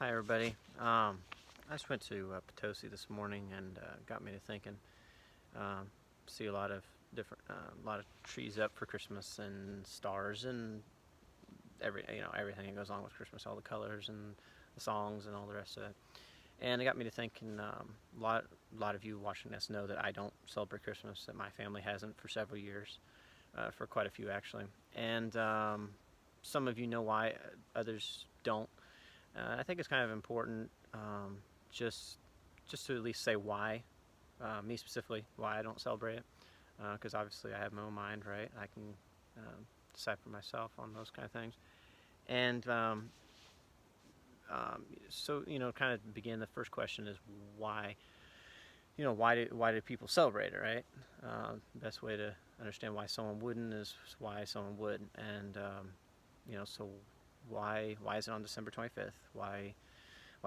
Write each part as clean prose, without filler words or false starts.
Hi everybody. I just went to Potosi this morning and got me to thinking. Um, See a lot of lot of trees up for Christmas and stars and everything that goes on with Christmas, all the colors and the songs and all the rest of it. And it got me to thinking. A lot of you watching this know that I don't celebrate Christmas. That my family hasn't for several years, for quite a few actually. And some of you know why, others don't. I think it's kind of important, just just to at least say why, me specifically, why I don't celebrate it, because obviously I have my own mind, right? I can decide for myself on those kind of things. And so, kind of begin. The first question is why. Why do people celebrate it, right? Best way to understand why someone wouldn't is why someone would, and so why is it on December 25th? Why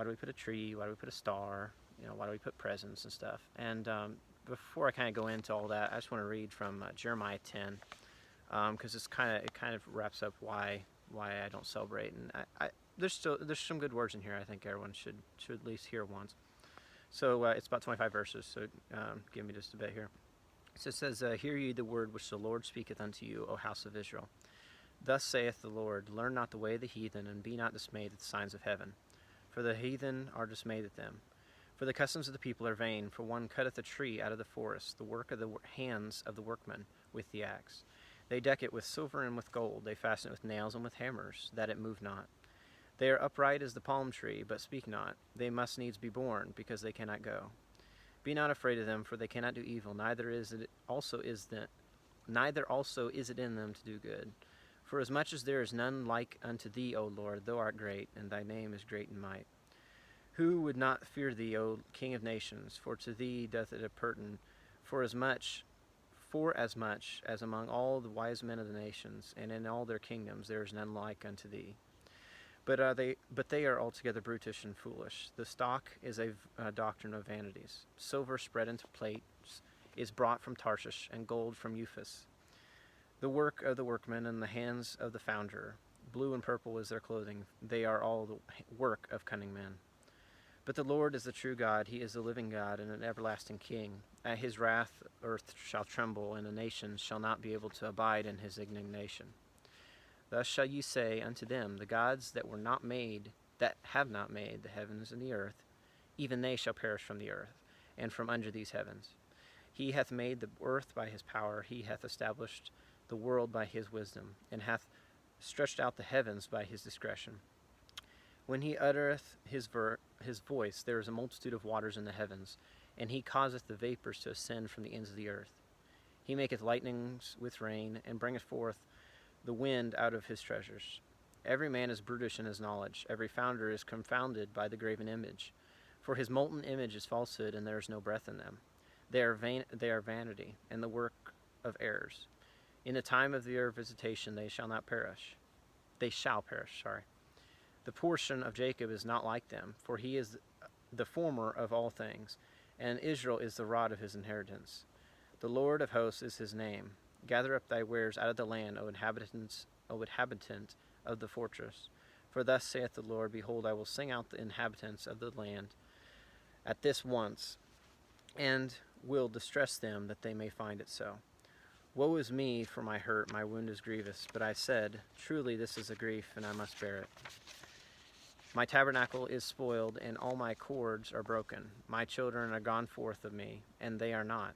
do we put a tree? Why do we put a star? Why do we put presents and stuff? And before I kind of go into all that, I just want to read from Jeremiah 10, because it kind of wraps up why I don't celebrate. And there's some good words in here. I think everyone should at least hear once. So it's about 25 verses. So give me just a bit here. So it says, "Hear ye the word which the Lord speaketh unto you, O house of Israel. Thus saith the Lord, learn not the way of the heathen, and be not dismayed at the signs of heaven. For the heathen are dismayed at them. For the customs of the people are vain. For one cutteth a tree out of the forest, the work of the hands of the workman, with the axe. They deck it with silver and with gold. They fasten it with nails and with hammers, that it move not. They are upright as the palm tree, but speak not. They must needs be born, because they cannot go. Be not afraid of them, for they cannot do evil. Neither also is it in them to do good. For as much as there is none like unto thee, O Lord, thou art great, and thy name is great in might. Who would not fear thee, O King of nations? For to thee doth it appertain. For as much as among all the wise men of the nations, and in all their kingdoms, there is none like unto thee. But they are altogether brutish and foolish. The stock is a doctrine of vanities. Silver spread into plates is brought from Tarshish, and gold from Euphas. The work of the workman and the hands of the founder. Blue and purple is their clothing. They are all the work of cunning men. But the Lord is the true God. He is the living God and an everlasting King. At his wrath earth shall tremble, and the nations shall not be able to abide in his indignation. Thus shall ye say unto them, the gods that have not made the heavens and the earth, even they shall perish from the earth, and from under these heavens. He hath made the earth by his power. He hath established the world by his wisdom, and hath stretched out the heavens by his discretion. When he uttereth his voice, there is a multitude of waters in the heavens, and he causeth the vapors to ascend from the ends of the earth. He maketh lightnings with rain, and bringeth forth the wind out of his treasures. Every man is brutish in his knowledge. Every founder is confounded by the graven image. For his molten image is falsehood, and there is no breath in them. They are vanity, and the work of errors. In the time of their visitation they shall not perish. They shall perish, sorry. The portion of Jacob is not like them, for he is the former of all things, and Israel is the rod of his inheritance. The Lord of hosts is his name. Gather up thy wares out of the land, O inhabitant of the fortress. For thus saith the Lord, behold, I will sing out the inhabitants of the land at this once, and will distress them that they may find it so. Woe is me for my hurt, my wound is grievous. But I said, truly this is a grief, and I must bear it. My tabernacle is spoiled, and all my cords are broken. My children are gone forth of me, and they are not.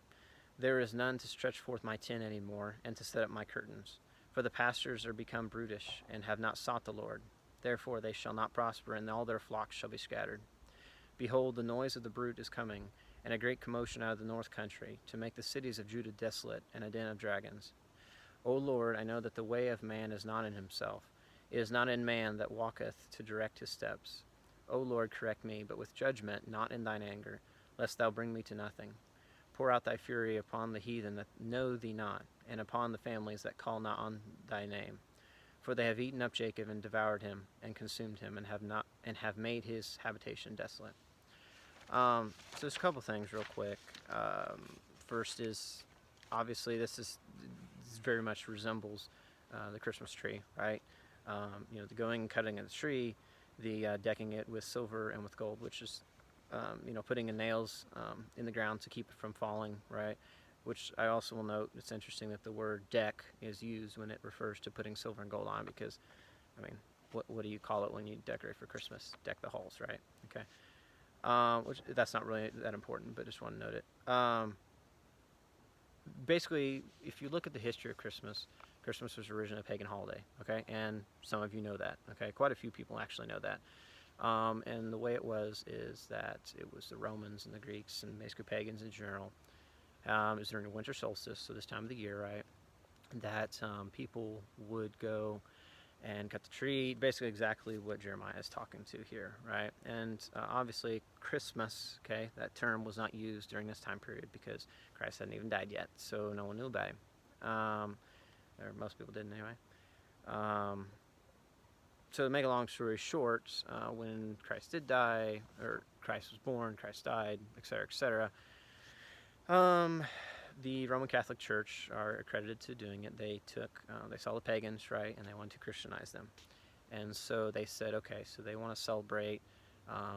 There is none to stretch forth my tent any more, and to set up my curtains. For the pastures are become brutish, and have not sought the Lord. Therefore they shall not prosper, and all their flocks shall be scattered. Behold, the noise of the brute is coming, and a great commotion out of the north country, to make the cities of Judah desolate, and a den of dragons. O Lord, I know that the way of man is not in himself. It is not in man that walketh to direct his steps. O Lord, correct me, but with judgment, not in thine anger, lest thou bring me to nothing. Pour out thy fury upon the heathen that know thee not, and upon the families that call not on thy name. For they have eaten up Jacob, and devoured him, and consumed him, and have made his habitation desolate. So there's a couple things real quick. First is, obviously, this very much resembles the Christmas tree, right? The going and cutting of the tree, the decking it with silver and with gold, which is putting in nails in the ground to keep it from falling, right? Which I also will note, it's interesting that the word deck is used when it refers to putting silver and gold on, because, I mean, what do you call it when you decorate for Christmas? Deck the halls, right? Okay. Which, that's not really that important, but just want to note it. Basically, if you look at the history of Christmas, Christmas was originally a pagan holiday, okay? And some of you know that, okay? Quite a few people actually know that. And the way it was is that it was the Romans and the Greeks and basically pagans in general. It was during the winter solstice, so this time of the year, right? That people would go and cut the tree, basically exactly what Jeremiah is talking to here, right? And obviously Christmas, okay, that term was not used during this time period because Christ hadn't even died yet, so no one knew about him. Or most people didn't anyway. So to make a long story short, when Christ did die, or Christ was born, Christ died, etc., the Roman Catholic Church are accredited to doing it. They saw the pagans, right, and they wanted to Christianize them. And so they said, okay, so they want to celebrate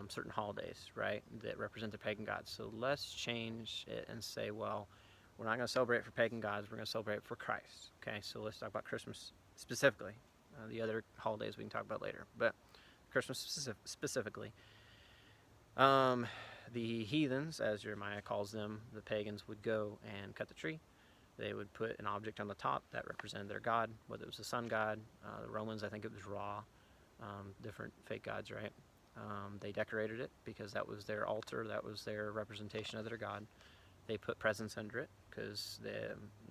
certain holidays, right, that represent the pagan gods. So let's change it and say, well, we're not going to celebrate for pagan gods, we're going to celebrate for Christ. Okay, so let's talk about Christmas specifically. The other holidays we can talk about later, but Christmas specifically. The heathens, as Jeremiah calls them, the pagans, would go and cut the tree. They would put an object on the top that represented their god, whether it was the sun god. The Romans, I think it was Ra, different fake gods, right? They decorated it because that was their altar, that was their representation of their god. They put presents under it because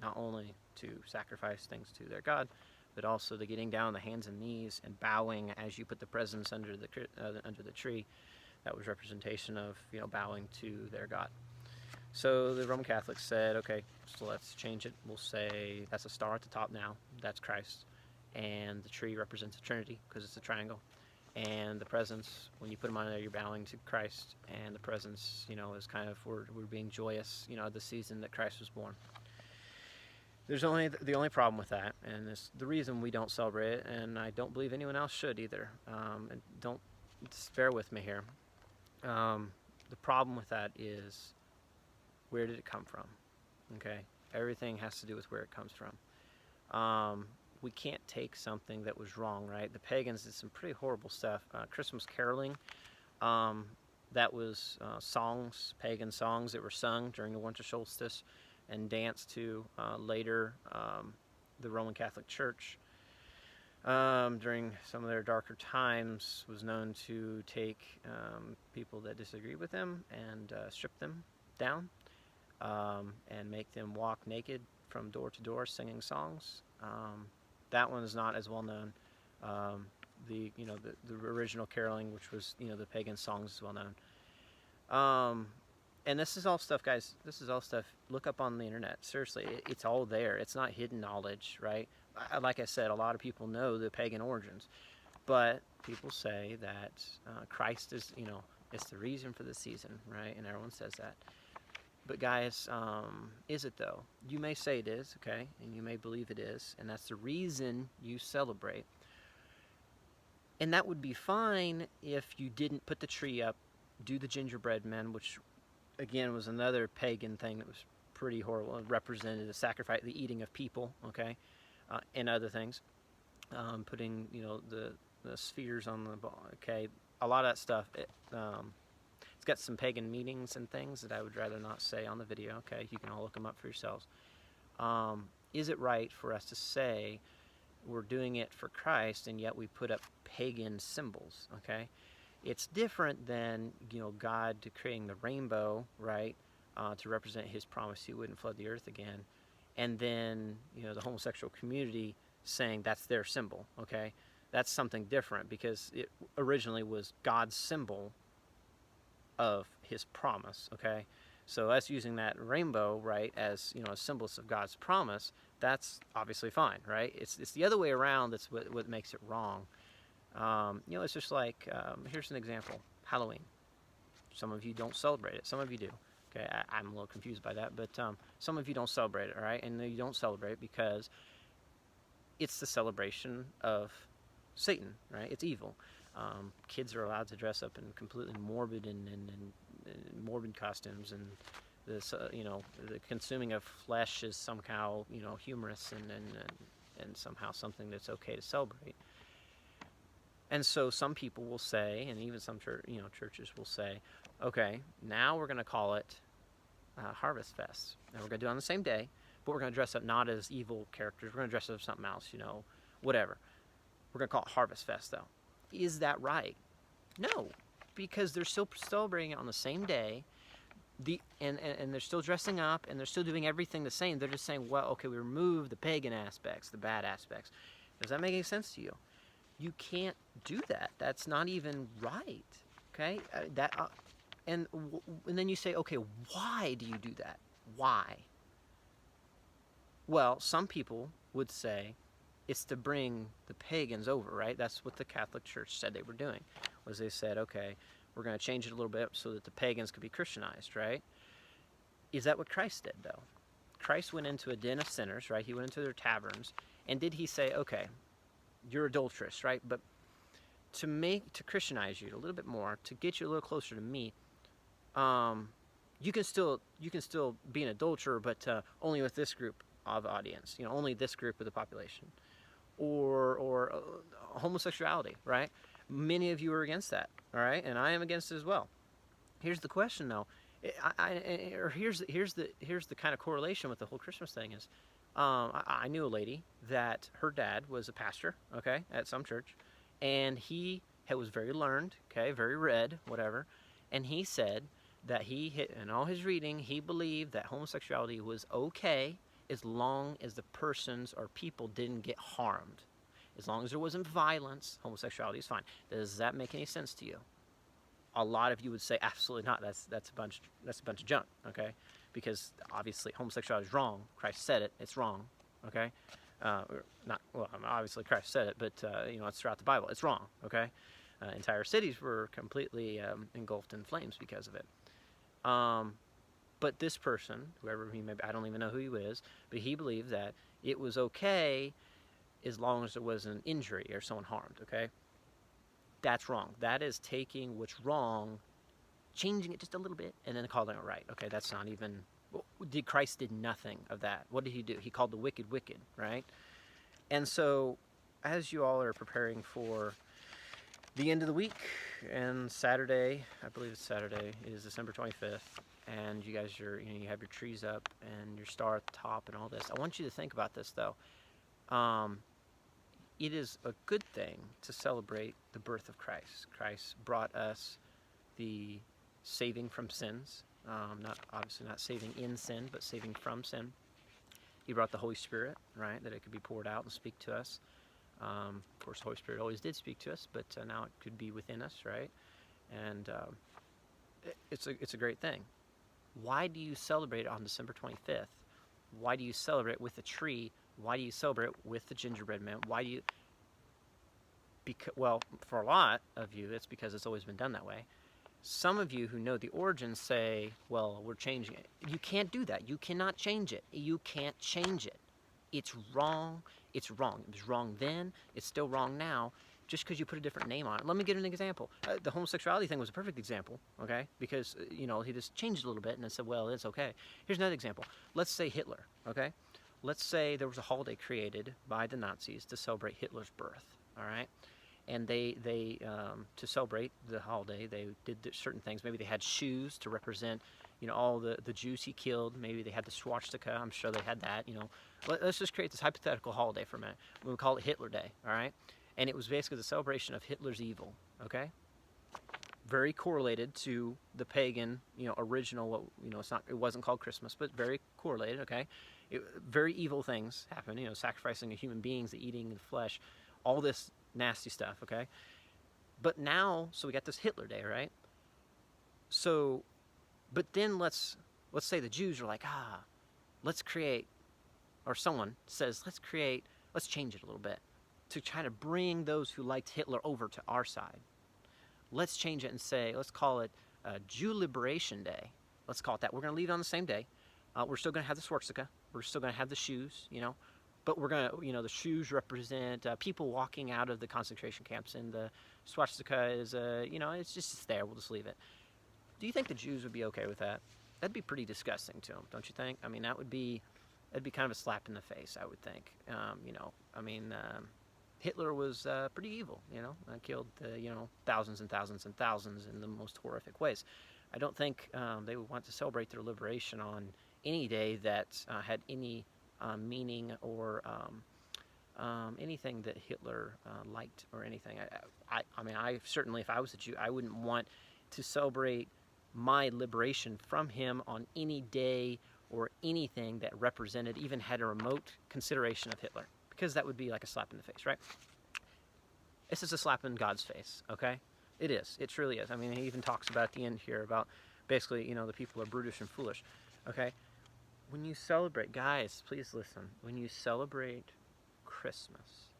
not only to sacrifice things to their god, but also the getting down on the hands and knees and bowing as you put the presents under the tree. That was representation of bowing to their god. So the Roman Catholics said, okay, so let's change it. We'll say that's a star at the top now. That's Christ, and the tree represents the Trinity because it's a triangle. And the presents, when you put them on there, you're bowing to Christ, and the presents, is kind of we're being joyous, the season that Christ was born. There's the only problem with that, and it's the reason we don't celebrate it, and I don't believe anyone else should either. And just bear with me here. The problem with that is, where did it come from? Okay, everything has to do with where it comes from. We can't take something that was wrong, right? The pagans did some pretty horrible stuff. Christmas caroling, that was songs, pagan songs that were sung during the winter solstice and danced to later. The Roman Catholic Church, during some of their darker times, was known to take people that disagree with them and strip them down and make them walk naked from door to door singing songs. That one is not as well known. The original caroling, which was the pagan songs, is well known. And this is all stuff, guys. This is all stuff. Look up on the internet. Seriously, it's all there. It's not hidden knowledge, right? Like I said, a lot of people know the pagan origins, but people say that Christ is, it's the reason for the season, right? And everyone says that. But guys, is it though? You may say it is, okay, and you may believe it is, and that's the reason you celebrate. And that would be fine if you didn't put the tree up, do the gingerbread men, which again was another pagan thing that was pretty horrible. It represented the sacrifice, the eating of people, okay, and other things. Putting the spheres on the ball, okay, a lot of that stuff. It's got some pagan meanings and things that I would rather not say on the video. Okay, you can all look them up for yourselves. Is it right for us to say we're doing it for Christ and yet we put up pagan symbols? Okay, it's different than God creating the rainbow, right, to represent His promise He wouldn't flood the earth again, and then the homosexual community saying that's their symbol. Okay, that's something different because it originally was God's symbol of His promise. Okay, so us using that rainbow, right, as symbols of God's promise, that's obviously fine, right? It's the other way around that's what makes it wrong. It's just like here's an example: Halloween. Some of you don't celebrate it. Some of you do. Okay, I'm a little confused by that, but some of you don't celebrate it, all right? And you don't celebrate because it's the celebration of Satan, right? It's evil. Kids are allowed to dress up in completely morbid and morbid costumes, and this, the consuming of flesh is somehow, humorous and somehow something that's okay to celebrate. And so some people will say, and even some churches will say, okay, now we're going to call it Harvest Fest. And we're going to do it on the same day, but we're going to dress up not as evil characters. We're going to dress up as something else, whatever. We're going to call it Harvest Fest, though. Is that right? No, because they're still celebrating it on the same day. And they're still dressing up, and they're still doing everything the same. They're just saying, well, okay, we remove the pagan aspects, the bad aspects. Does that make any sense to you? You can't do that. That's not even right. Okay? And then you say, okay, why do you do that? Why? Well, some people would say it's to bring the pagans over, right? That's what the Catholic Church said they were doing. Was they said, okay, we're going to change it a little bit so that the pagans could be Christianized, right? Is that what Christ did, though? Christ went into a den of sinners, right? He went into their taverns, and did he say, okay, you're adulterous, right? But to Christianize you a little bit more, to get you a little closer to me, you can still be an adulterer, but only with this group of audience, only this group of the population, or homosexuality, right? Many of you are against that, all right, and I am against it as well. Here's the question, though. Here's the kind of correlation with the whole Christmas thing is. I knew a lady that her dad was a pastor, okay, at some church, and he was very learned, okay, very read, whatever, and he said that in all his reading, he believed that homosexuality was okay as long as the persons or people didn't get harmed. As long as there wasn't violence, homosexuality is fine. Does that make any sense to you? A lot of you would say absolutely not. That's a bunch of junk, okay? Because obviously homosexuality is wrong. Christ said it. It's wrong, okay? Obviously Christ said it, but it's throughout the Bible. It's wrong, okay? Entire cities were completely engulfed in flames because of it. But this person, whoever he may be, I don't even know who he is, but he believed that it was okay as long as there was an injury or someone harmed, okay? That's wrong. That is taking what's wrong, changing it just a little bit, and then calling it right. Okay, that's not even... Christ did nothing of that. What did he do? He called the wicked, wicked, right? And so, as you all are preparing for the end of the week, and Saturday, I believe it's Saturday, is December 25th, and you guys you have your trees up, and your star at the top, and all this. I want you to think about this, though. It is a good thing to celebrate the birth of Christ. Christ brought us the saving from sins, obviously not saving in sin, but saving from sin. He brought the Holy Spirit, right, that it could be poured out and speak to us. Of course, the Holy Spirit always did speak to us, but now it could be within us, right? And it's a great thing. Why do you celebrate it on December 25th? Why do you celebrate with a tree? Why do you celebrate with the gingerbread man? Why do you... Well, for a lot of you, it's because it's always been done that way. Some of you who know the origins say, well, we're changing it. You can't do that. You cannot change it. You can't change it. It's wrong. It's wrong. It was wrong then. It's still wrong now. Just because you put a different name on it. Let me give an example. The homosexuality thing was a perfect example, okay? Because, he just changed a little bit and said, well, it's okay. Here's another example. Let's say Hitler, okay? Let's say there was a holiday created by the Nazis to celebrate Hitler's birth, all right? And they to celebrate the holiday, they did certain things. Maybe they had shoes to represent, all the Jews he killed. Maybe they had the swastika. I'm sure they had that, Let's just create this hypothetical holiday for a minute. We'll call it Hitler Day, all right? And it was basically the celebration of Hitler's evil, okay? Very correlated to the pagan, original, it wasn't called Christmas, but very correlated, okay? Very evil things happen, sacrificing of human beings, the eating of flesh, all this nasty stuff, okay? But now, so we got this Hitler Day, right? So, but then let's say the Jews are like, let's create, or someone says, let's change it a little bit to try to bring those who liked Hitler over to our side. Let's change it and say, let's call it Jew Liberation Day. Let's call it that. We're going to leave it on the same day. We're still going to have the swastika. We're still going to have the shoes, but we're going to, the shoes represent people walking out of the concentration camps, and the swastika is, it's just there. We'll just leave it. Do you think the Jews would be okay with that? That'd be pretty disgusting to them, don't you think? I mean, that'd be kind of a slap in the face, I would think. Hitler was pretty evil, killed, thousands and thousands and thousands in the most horrific ways. I don't think they would want to celebrate their liberation on any day that had any meaning or anything that Hitler liked or anything. I certainly, if I was a Jew, I wouldn't want to celebrate my liberation from him on any day or anything that represented, even had a remote consideration of Hitler, because that would be like a slap in the face, right? This is a slap in God's face, okay? It is. It truly is. I mean, he even talks about at the end here about basically, the people are brutish and foolish, okay? When you celebrate, guys, please listen. When you celebrate Christmas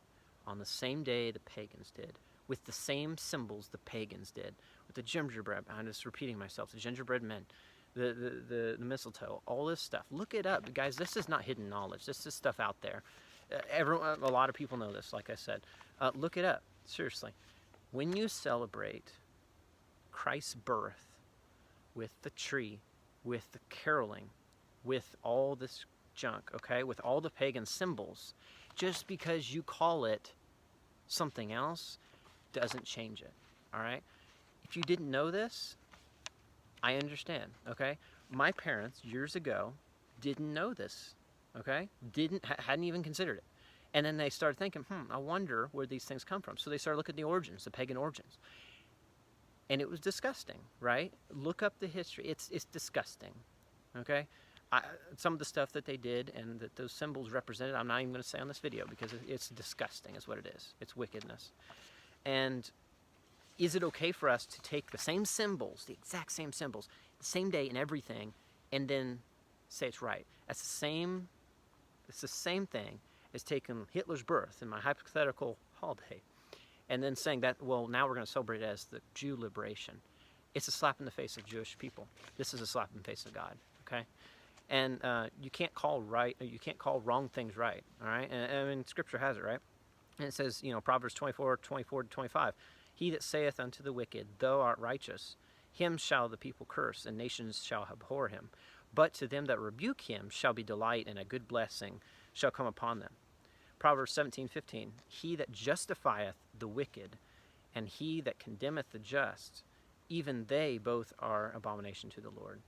on the same day the pagans did, with the same symbols the pagans did, with the gingerbread, I'm just repeating myself, the gingerbread men, the mistletoe, all this stuff. Look it up, guys. This is not hidden knowledge. This is stuff out there. A lot of people know this, like I said. Look it up, seriously. When you celebrate Christ's birth with the tree, with the caroling, with all this junk, okay, with all the pagan symbols, just because you call it something else doesn't change it, all right? If you didn't know this, I understand, okay? My parents, years ago, didn't know this, okay? Hadn't even considered it. And then they started thinking, I wonder where these things come from. So they started looking at the origins, the pagan origins. And it was disgusting, right? Look up the history. It's disgusting, okay? Some of the stuff that they did and that those symbols represented, I'm not even going to say on this video because it's disgusting is what it is. It's wickedness. And is it okay for us to take the same symbols, the exact same symbols, the same day and everything, and then say it's right? It's the same thing as taking Hitler's birth in my hypothetical holiday and then saying that, well, now we're going to celebrate it as the Jew liberation. It's a slap in the face of Jewish people. This is a slap in the face of God, okay? And you can't call wrong things right, all right? And Scripture has it, right? And it says, Proverbs 24:24-25, he that saith unto the wicked, thou art righteous, him shall the people curse, and nations shall abhor him. But to them that rebuke him shall be delight, and a good blessing shall come upon them. Proverbs 17:15, he that justifieth the wicked, and he that condemneth the just, even they both are abomination to the Lord.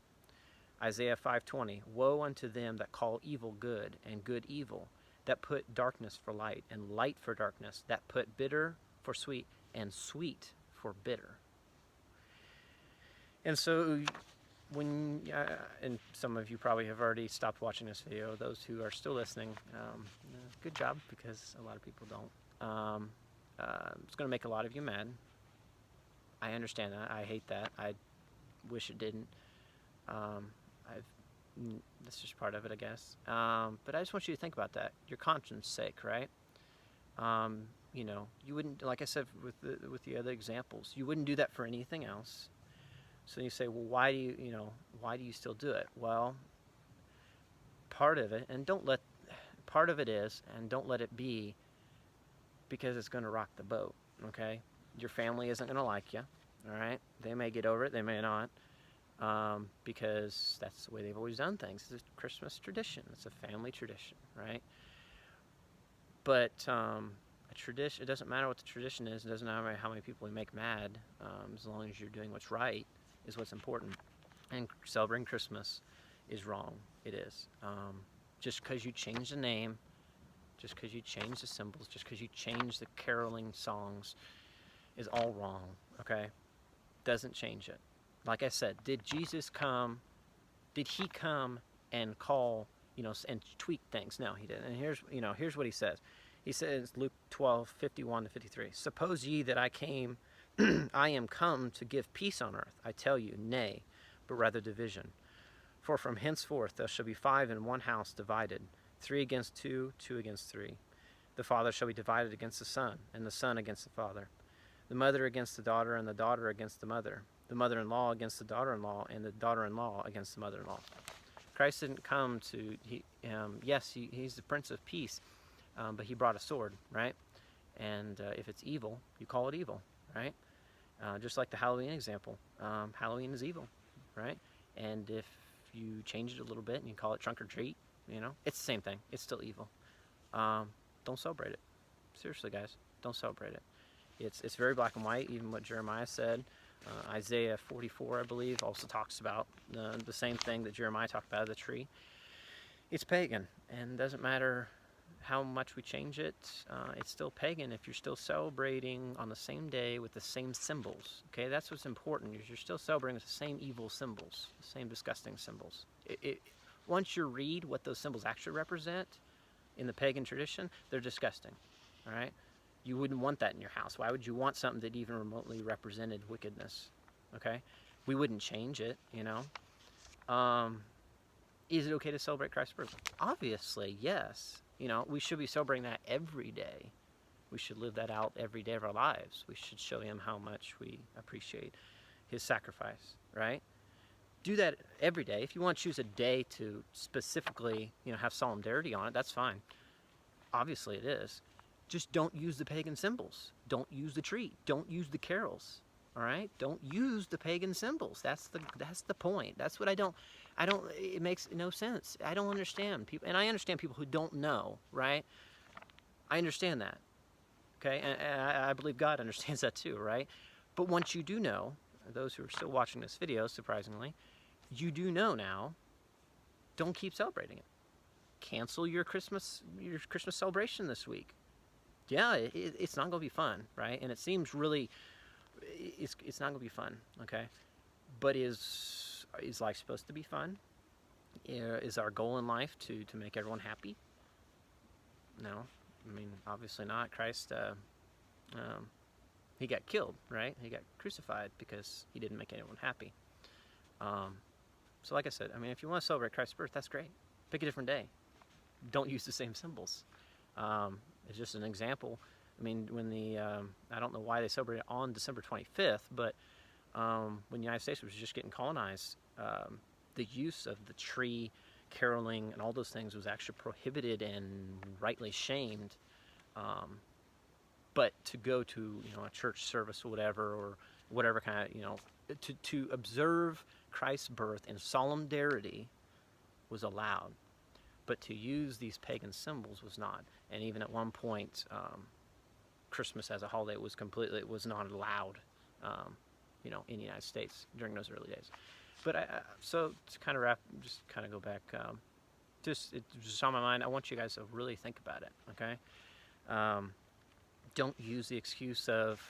Isaiah 5:20, woe unto them that call evil good, and good evil, that put darkness for light, and light for darkness, that put bitter for sweet, and sweet for bitter. And so, and some of you probably have already stopped watching this video. Those who are still listening, good job, because a lot of people don't. It's going to make a lot of you mad. I understand that. I hate that. I wish it didn't. That's just part of it, I guess. But I just want you to think about that, your conscience sake, right? You wouldn't, like I said with the other examples, you wouldn't do that for anything else. So you say, well, why do you still do it? Well, part of it is, and don't let it be because it's going to rock the boat, okay? Your family isn't going to like you, all right? They may get over it, they may not, because that's the way they've always done things. It's a Christmas tradition. It's a family tradition, right? But a tradition, it doesn't matter what the tradition is. It doesn't matter how many people we make mad, as long as you're doing what's right is what's important. And celebrating Christmas is wrong. It is. Just because you change the name, just because you change the symbols, just because you change the caroling songs is all wrong, okay? Doesn't change it. Like I said, did Jesus come, did he come and call, and tweak things? No, he didn't. And here's what he says. He says, Luke 12:51-53, suppose ye that I am come to give peace on earth. I tell you, nay, but rather division. For from henceforth there shall be 5 in one house divided, 3 against 2, 2 against 3. The father shall be divided against the son, and the son against the father. The mother against the daughter, and the daughter against the mother. The mother-in-law against the daughter-in-law, and the daughter-in-law against the mother-in-law. Christ didn't come to, he's the Prince of Peace, but he brought a sword, right? And if it's evil, you call it evil, right? Just like the Halloween example. Halloween is evil, right? And if you change it a little bit and you call it trunk or treat, it's the same thing. It's still evil. Don't celebrate it. Seriously, guys, don't celebrate it. It's very black and white. Even what Jeremiah said, Isaiah 44, I believe, also talks about the same thing that Jeremiah talked about, the tree. It's pagan, and doesn't matter how much we change it, it's still pagan if you're still celebrating on the same day with the same symbols. Okay, that's what's important. You're still celebrating with the same evil symbols, the same disgusting symbols. Once you read what those symbols actually represent in the pagan tradition, they're disgusting. All right, you wouldn't want that in your house. Why would you want something that even remotely represented wickedness? Okay, we wouldn't change it. Is it okay to celebrate Christ's birth? Obviously, yes. We should be celebrating that every day. We should live that out every day of our lives. We should show him how much we appreciate his sacrifice, right? Do that every day. If you want to choose a day to specifically, have solemnity on it, that's fine. Obviously it is. Just don't use the pagan symbols. Don't use the tree. Don't use the carols. All right? Don't use the pagan symbols. That's the point. That's what I don't, it makes no sense. I don't understand people, and I understand people who don't know, right? I understand that, okay? And I believe God understands that too, right? But once you do know, those who are still watching this video, surprisingly, you do know now, don't keep celebrating it. Cancel your Christmas celebration this week. Yeah, it's not going to be fun, right? And it seems really, it's not going to be fun, okay? But is life supposed to be fun? Is our goal in life to make everyone happy? No, I mean, obviously not. Christ, he got killed, right? He got crucified because he didn't make anyone happy. So like I said, I mean, if you want to celebrate Christ's birth, that's great. Pick a different day. Don't use the same symbols. It's just an example. I mean, when I don't know why they celebrate it on December 25th, but when the United States was just getting colonized, the use of the tree, caroling, and all those things was actually prohibited and rightly shamed. But to go to a church service or whatever kind of to observe Christ's birth in solemnity was allowed, but to use these pagan symbols was not. And even at one point, Christmas as a holiday was not allowed, in the United States during those early days. But so to kind of just kind of go back, it just on my mind. I want you guys to really think about it, okay? Don't use the excuse of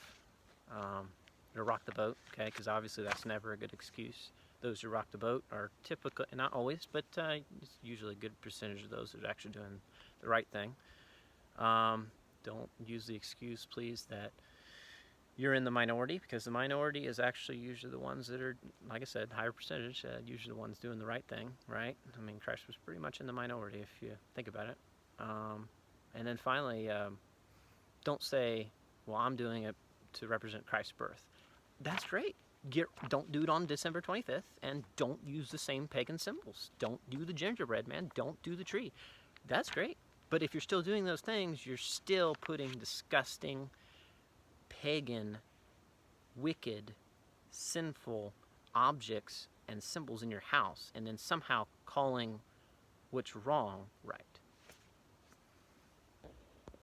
rock the boat, okay? Because obviously that's never a good excuse. Those who rock the boat are typically, not always, but it's usually a good percentage of those that are actually doing the right thing. Don't use the excuse, please, that you're in the minority, because the minority is actually usually the ones that are, like I said, higher percentage, usually the ones doing the right thing, right? I mean, Christ was pretty much in the minority if you think about it. And then finally, don't say, well, I'm doing it to represent Christ's birth. That's great. Don't do it on December 25th, and don't use the same pagan symbols. Don't do the gingerbread man. Don't do the tree. That's great. But if you're still doing those things, you're still putting disgusting, pagan, wicked, sinful objects and symbols in your house, and then somehow calling what's wrong right.